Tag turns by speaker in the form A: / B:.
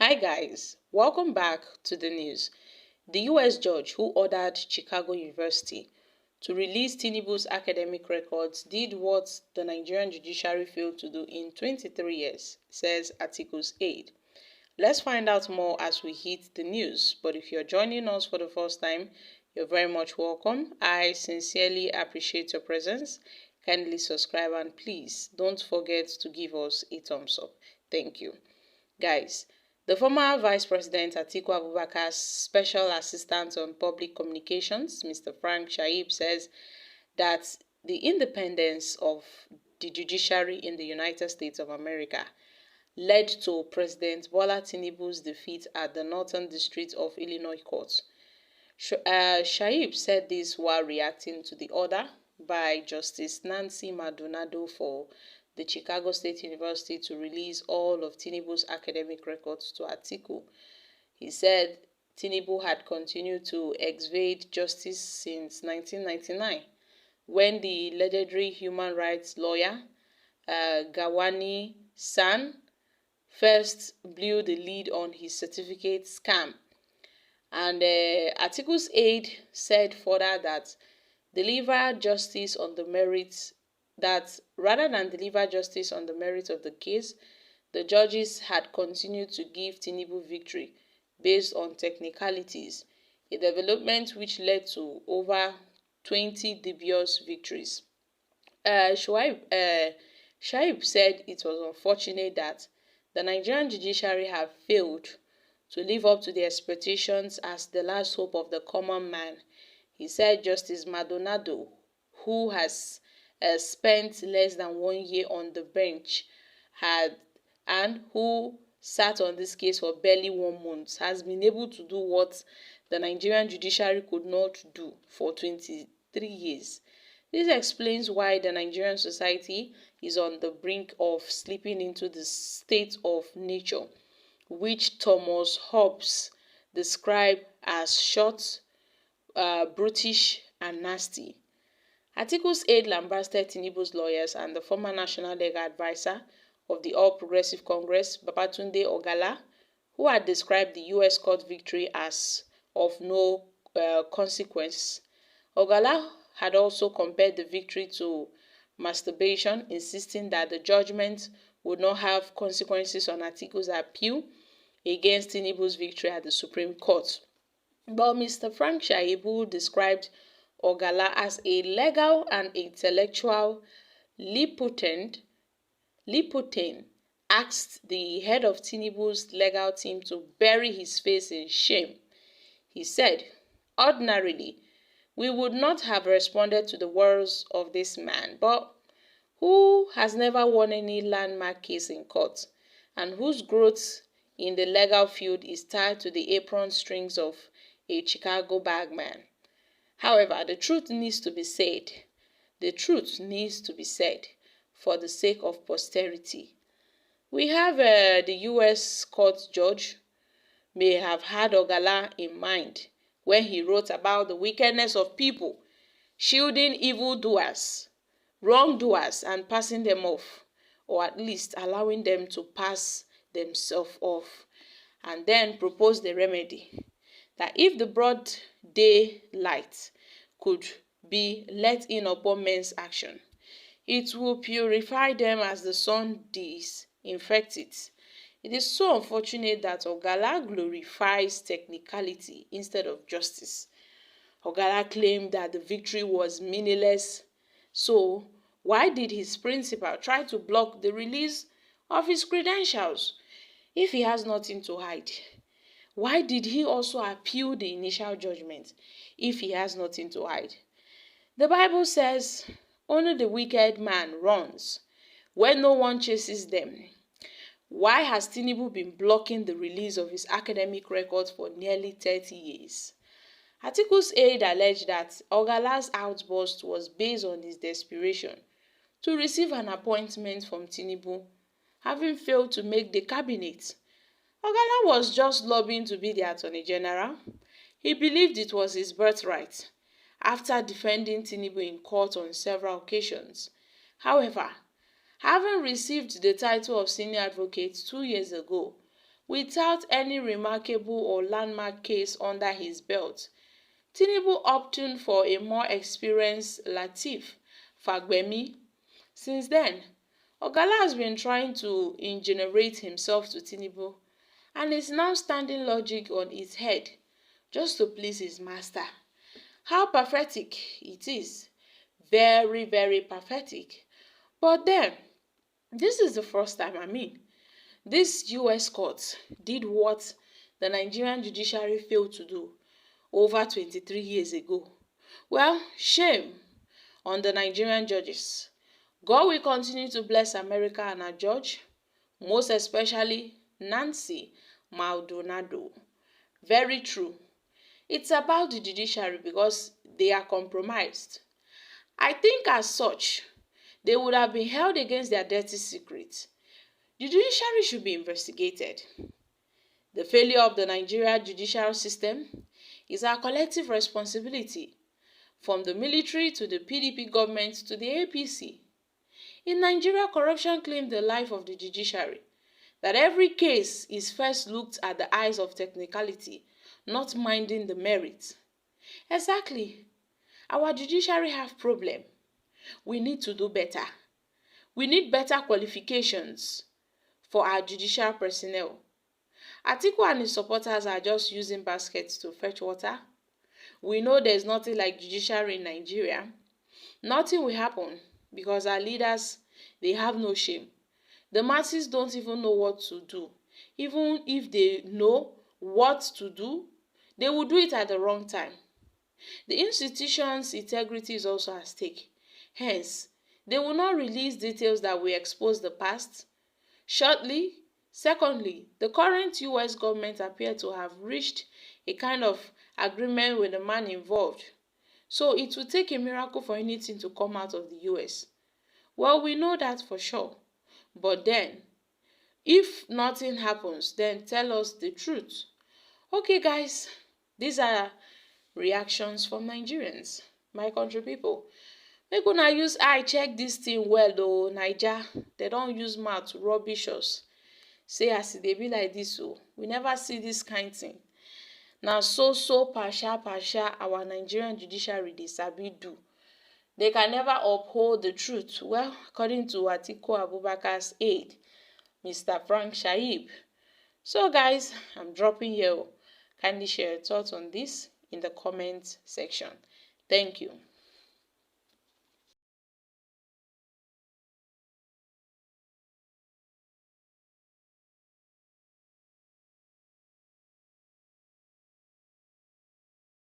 A: Hi guys, welcome back to the news. The US judge who ordered Chicago University to release Tinubu's academic records did what the Nigerian judiciary failed to do in 23 years, says Atiku's aide. Let's find out more as we hit the news, but if you're joining us for the first time, you're very much welcome. I sincerely appreciate your presence. Kindly subscribe and please don't forget to give us a thumbs up. Thank you. Guys, the former Vice President Atiku Abubakar's Special Assistant on Public Communications, Mr. Frank Shaib, says that the independence of the judiciary in the United States of America led to President Bola Tinubu's defeat at the Northern District of Illinois Court. Shaib said this while reacting to the order by Justice Nancy Maldonado for the Chicago State University to release all of Tinubu's academic records to Atiku. He said Tinubu had continued to evade justice since 1999, when the legendary human rights lawyer Gawani San first blew the lead on his certificate scam. And Atiku's aide said further that rather than deliver justice on the merits of the case, the judges had continued to give Tinubu victory based on technicalities, a development which led to over 20 dubious victories. Shaib said it was unfortunate that the Nigerian judiciary have failed to live up to the expectations as the last hope of the common man. He said Justice Maldonado, who has spent less than 1 year on the bench who sat on this case for barely 1 month, has been able to do what the Nigerian judiciary could not do for 23 years. This explains why the Nigerian society is on the brink of slipping into the state of nature, which Thomas Hobbes described as short, brutish, and nasty. Atiku's aide lambasted Tinubu's lawyers and the former national legal advisor of the All Progressive Congress, Babatunde Ogala, who had described the U.S. court victory as of no consequence. Ogala had also compared the victory to masturbation, insisting that the judgment would not have consequences on Atiku's appeal against Tinubu's victory at the Supreme Court. But Mr. Frank Shaibu described Ogala as a legal and intellectual Liputin asked the head of Tinubu's legal team to bury his face in shame. He said, "Ordinarily, we would not have responded to the words of this man, but who has never won any landmark case in court, and whose growth in the legal field is tied to the apron strings of a Chicago bagman. However, the truth needs to be said. The truth needs to be said for the sake of posterity. We have the U.S. court judge may have had Ogala in mind when he wrote about the wickedness of people, shielding evildoers, wrongdoers, and passing them off, or at least allowing them to pass themselves off, and then propose the remedy that if the broad daylight could be let in upon men's action, it will purify them as the sun disinfects it. It is so unfortunate that Ogala glorifies technicality instead of justice. Ogala claimed that the victory was meaningless, so why did his principal try to block the release of his credentials if he has nothing to hide? Why did he also appeal the initial judgment if he has nothing to hide? The Bible says only the wicked man runs when no one chases them. Why has Tinubu been blocking the release of his academic records for nearly 30 years? Atiku's aide alleged that Ogala's outburst was based on his desperation to receive an appointment from Tinubu, having failed to make the cabinet. Ogala was just lobbying to be the Attorney General. He believed it was his birthright after defending Tinubu in court on several occasions. However, having received the title of senior advocate 2 years ago, without any remarkable or landmark case under his belt. Tinubu opting for a more experienced Lateef Fagbemi. Since then, Ogala has been trying to ingenuate himself to Tinubu and is now standing logic on his head just to please his master. How pathetic it is. Very, very pathetic. But then, this is the first time, this US court did what the Nigerian judiciary failed to do over 23 years ago. Well, shame on the Nigerian judges. God will continue to bless America and our judge, most especially Nancy Maldonado. Very true. It's about the judiciary because they are compromised. I think as such, they would have been held against their dirty secrets. The judiciary should be investigated. The failure of the Nigerian judicial system is our collective responsibility, from the military to the PDP government to the APC. In Nigeria, corruption claimed the life of the judiciary, that every case is first looked at the eyes of technicality, not minding the merit. Exactly. Our judiciary have problem. We need to do better. We need better qualifications for our judicial personnel. Atiku and his supporters are just using baskets to fetch water. We know there's nothing like judiciary in Nigeria. Nothing will happen because our leaders, they have no shame. The masses don't even know what to do. Even if they know what to do, they will do it at the wrong time. The institution's integrity is also at stake. Hence, they will not release details that will expose the past. Shortly, secondly, the current US government appear to have reached a kind of agreement with the man involved. So it will take a miracle for anything to come out of the US. Well, we know that for sure. But then, if nothing happens, then tell us the truth. Okay, guys, these are reactions from Nigerians, my country people. Make una use eye check this thing well though. Naija, they don't use mouth to rubbish us. Say as e dey be like this o, we never see this kind thing. Na so partial our Nigerian judiciary dey sabi do. They can never uphold the truth. Well, according to Atiku Abubakar's aide, Mr. Frank Shaib. So guys, I'm dropping here. Kindly share your thoughts on this in the comment section. Thank you.